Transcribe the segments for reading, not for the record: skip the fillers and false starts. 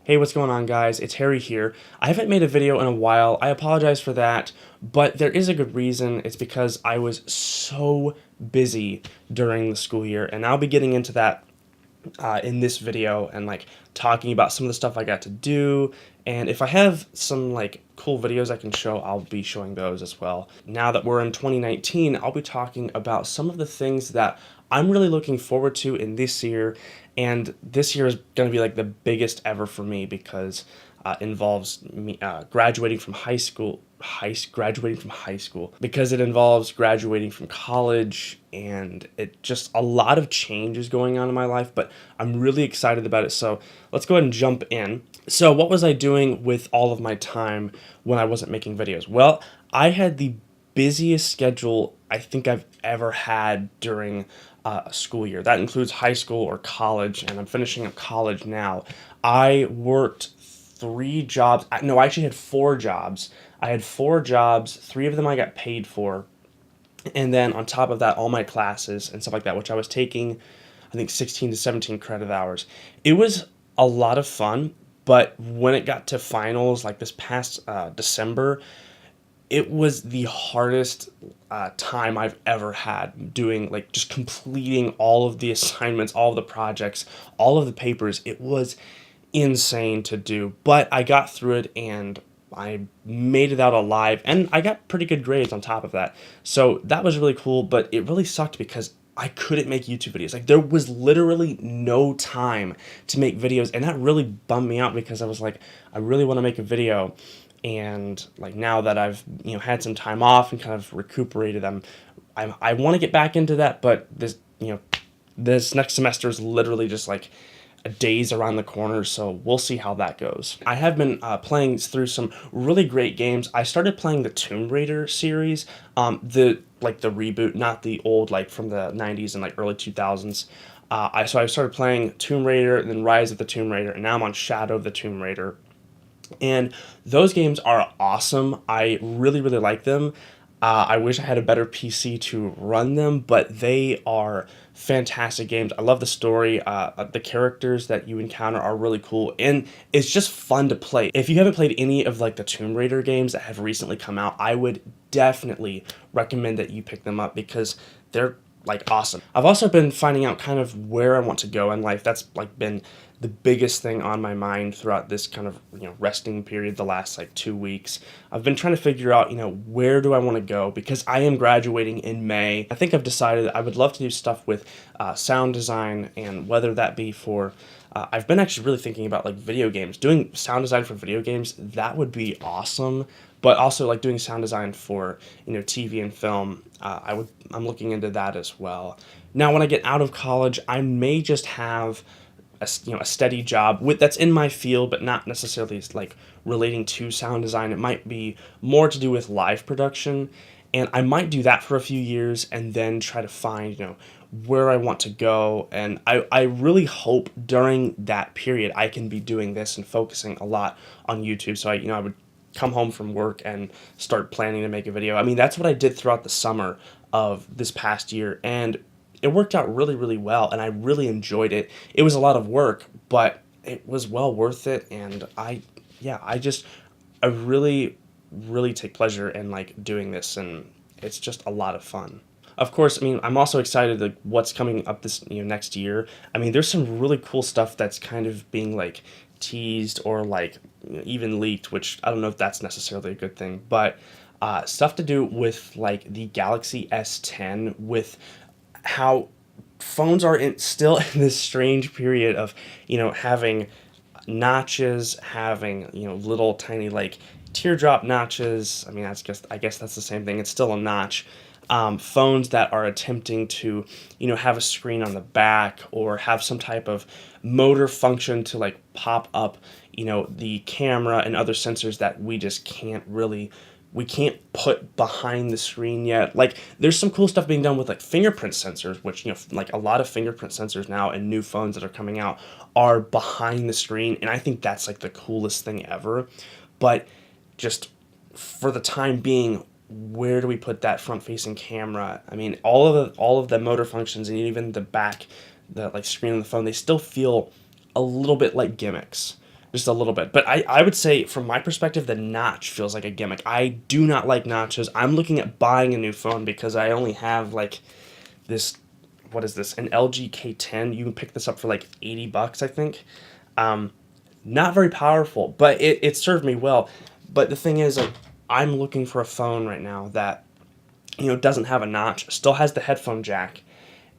Hey, what's going on, guys? It's Harry here. I haven't made a video in a while. I apologize for that, but there is a good reason. It's because I was so busy during the school year, and I'll be getting into that in this video and talking about some of the stuff I got to do. And if I have some cool videos I can show, I'll be showing those as well. Now that we're in 2019, I'll be talking about some of the things that I'm really looking forward to in this year. And this year is going to be like the biggest ever for me because involves me graduating from high school, graduating from high school because it involves graduating from college, and it just a lot of changes going on in my life, but I'm really excited about it. So let's go ahead and jump in. So what was I doing with all of my time when I wasn't making videos? Well, I had the busiest schedule I think I've ever had during a school year. That includes high school or college, and I'm finishing up college now. I worked three jobs. No, I actually had four jobs. I had four jobs. Three of them I got paid for. And then on top of that, all my classes and stuff like that, which I was taking, I think 16 to 17 credit hours. It was a lot of fun, but when it got to finals, like this past December, it was the hardest time I've ever had doing, just completing all of the assignments, all of the projects, all of the papers. It was insane to do, but I got through it and I made it out alive, and I got pretty good grades on top of that. So that was really cool, but it really sucked because I couldn't make YouTube videos. Like, there was literally no time to make videos, and that really bummed me out because I was like, I really want to make a video. And now that I've had some time off and kind of recuperated, I want to get back into that, but this next semester is literally just a days around the corner, so we'll see how that goes. I have been playing through some really great games. I started playing the Tomb Raider series, the reboot, not the old from the 90s and early 2000s. I started playing Tomb Raider, and then Rise of the Tomb Raider, and now I'm on Shadow of the Tomb Raider. And those games are awesome. I really, really like them. I wish I had a better PC to run them, but they are fantastic games. I love the story. The characters that you encounter are really cool, and it's just fun to play. If you haven't played any of the Tomb Raider games that have recently come out, I would definitely recommend that you pick them up because they're awesome. I've also been finding out kind of where I want to go in life. That's been the biggest thing on my mind throughout this kind of resting period the last 2 weeks. I've been trying to figure out where do I want to go because I am graduating in May. I think I've decided that I would love to do stuff with sound design, and whether that be for I've been actually really thinking about video games. Doing sound design for video games, that would be awesome. But also doing sound design for TV and film, I'm looking into that as well. Now, when I get out of college, I may just have a steady job that's in my field, but not necessarily relating to sound design. It might be more to do with live production, and I might do that for a few years and then try to find where I want to go. And I really hope during that period I can be doing this and focusing a lot on YouTube. So I would come home from work and start planning to make a video. I mean, that's what I did throughout the summer of this past year, and it worked out really, really well, and I really enjoyed it. It was a lot of work, but it was well worth it, and I really, really take pleasure in doing this, and it's just a lot of fun. Of course, I mean, I'm also excited what's coming up this next year. I mean, there's some really cool stuff that's kind of being teased or even leaked, which I don't know if that's necessarily a good thing, but stuff to do with the Galaxy S10, with how phones are still in this strange period of having notches, having little tiny teardrop notches. I mean, I guess that's the same thing. It's still a notch. Phones that are attempting to have a screen on the back or have some type of motor function to pop up the camera and other sensors that we just we can't put behind the screen yet. There's some cool stuff being done with fingerprint sensors, which a lot of fingerprint sensors now in new phones that are coming out are behind the screen, and I think that's the coolest thing ever. But just for the time being, where do we put that front-facing camera? I mean, all of the motor functions and even the back, the screen on the phone, they still feel a little bit like gimmicks. just a little bit. But I would say, from my perspective, the notch feels like a gimmick. I do not like notches. I'm looking at buying a new phone because I only have like this, what is this, an LG K10. You can pick this up for like $80, I think. Not very powerful, but it served me well. But the thing is, like, I'm looking for a phone right now that, doesn't have a notch, still has the headphone jack,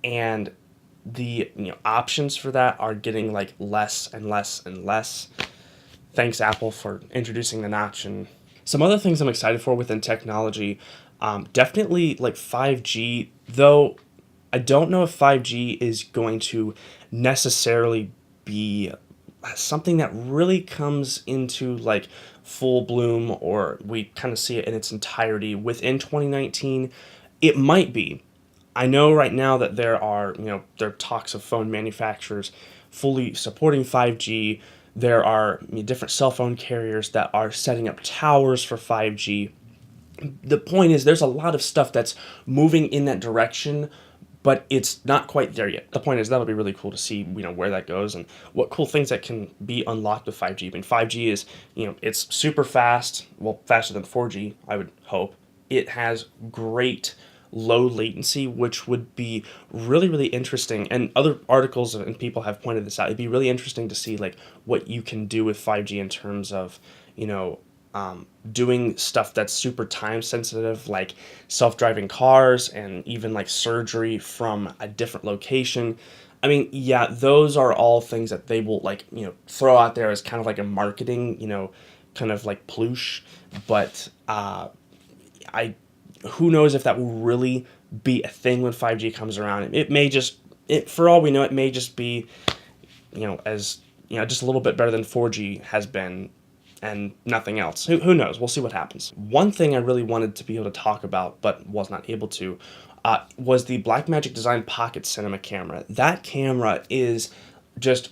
and the options for that are getting like less and less and less. Thanks, Apple, for introducing the notch. And some other things I'm excited for within technology, definitely like 5G, though I don't know if 5G is going to necessarily be something that really comes into like full bloom, or we kind of see it in its entirety within 2019. It might be. I know right now that there are talks of phone manufacturers fully supporting 5G. There are different cell phone carriers that are setting up towers for 5G. The point is, there's a lot of stuff that's moving in that direction, but it's not quite there yet. The point is, that'll be really cool to see, where that goes and what cool things that can be unlocked with 5G. I mean, 5G is, it's super fast, well, faster than 4G, I would hope. It has great low latency, which would be really, really interesting. And other articles and people have pointed this out. It'd be really interesting to see like what you can do with 5G in terms of, doing stuff that's super time sensitive, like self-driving cars and even like surgery from a different location. I mean, yeah, those are all things that they will like, throw out there as kind of like a marketing, kind of like ploosh. But I who knows if that will really be a thing when 5G comes around. It may just, for all we know, it may just be, as, just a little bit better than 4G has been and nothing else. Who knows? We'll see what happens. One thing I really wanted to be able to talk about, but was not able to, was the Blackmagic Design Pocket Cinema camera. That camera is just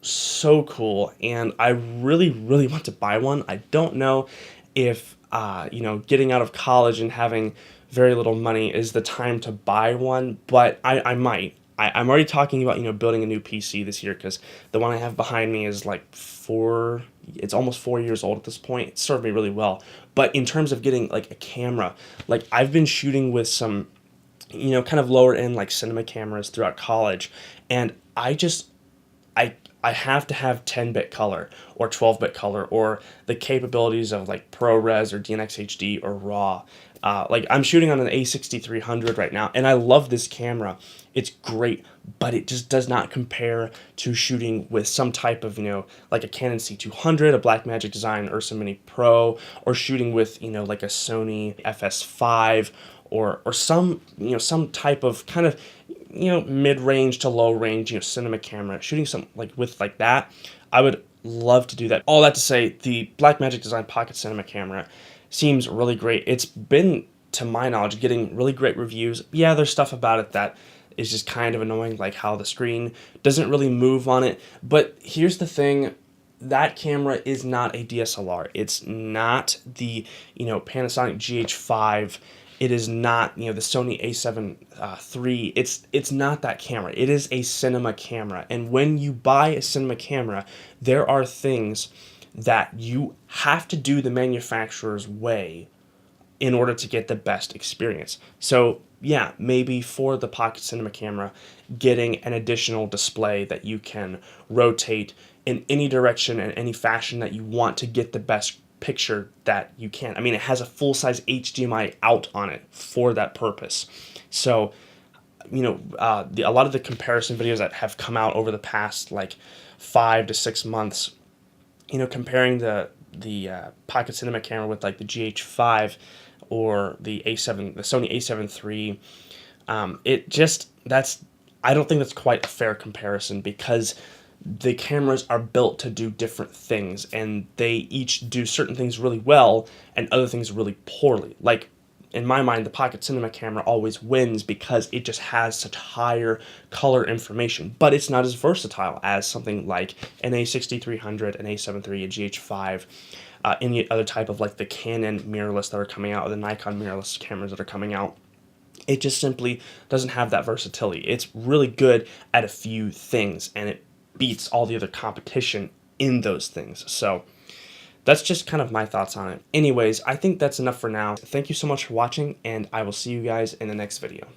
so cool, and I really, really want to buy one. I don't know if, getting out of college and having very little money is the time to buy one, but I might. I'm already talking about, building a new PC this year, because the one I have behind me is like it's almost 4 years old at this point. It served me really well. But in terms of getting like a camera, like I've been shooting with some, kind of lower end like cinema cameras throughout college, and I have to have 10-bit color or 12-bit color or the capabilities of like ProRes or DNx HD or RAW. Like I'm shooting on an A6300 right now, and I love this camera. It's great, but it just does not compare to shooting with some type of, like a Canon C200, a Blackmagic Design Ursa Mini Pro, or shooting with, like a Sony FS5 or some, some type of kind of, mid-range to low-range, cinema camera. Shooting some with that, I would love to do that. All that to say, the Blackmagic Design Pocket Cinema camera seems really great. It's been, to my knowledge, getting really great reviews. Yeah, there's stuff about it that is just kind of annoying, like how the screen doesn't really move on it. But here's the thing. That camera is not a DSLR. It's not the, Panasonic GH5. It is not, the Sony A7 III. It's not that camera. It is a cinema camera. And when you buy a cinema camera, there are things that you have to do the manufacturer's way in order to get the best experience. So yeah, maybe for the Pocket Cinema camera, getting an additional display that you can rotate in any direction and any fashion that you want to get the best picture that you can. I mean, it has a full-size HDMI out on it for that purpose. So, a lot of the comparison videos that have come out over the past like 5 to 6 months, comparing the Pocket Cinema camera with like the GH5 or the Sony A7 III, I don't think that's quite a fair comparison, because the cameras are built to do different things, and they each do certain things really well and other things really poorly. Like, in my mind, the Pocket Cinema camera always wins because it just has such higher color information, but it's not as versatile as something like an A6300, an A7 III, a GH5, any other type of like the Canon mirrorless that are coming out, or the Nikon mirrorless cameras that are coming out. It just simply doesn't have that versatility. It's really good at a few things, and it beats all the other competition in those things. So that's just kind of my thoughts on it. Anyways, I think that's enough for now. Thank you so much for watching, and I will see you guys in the next video.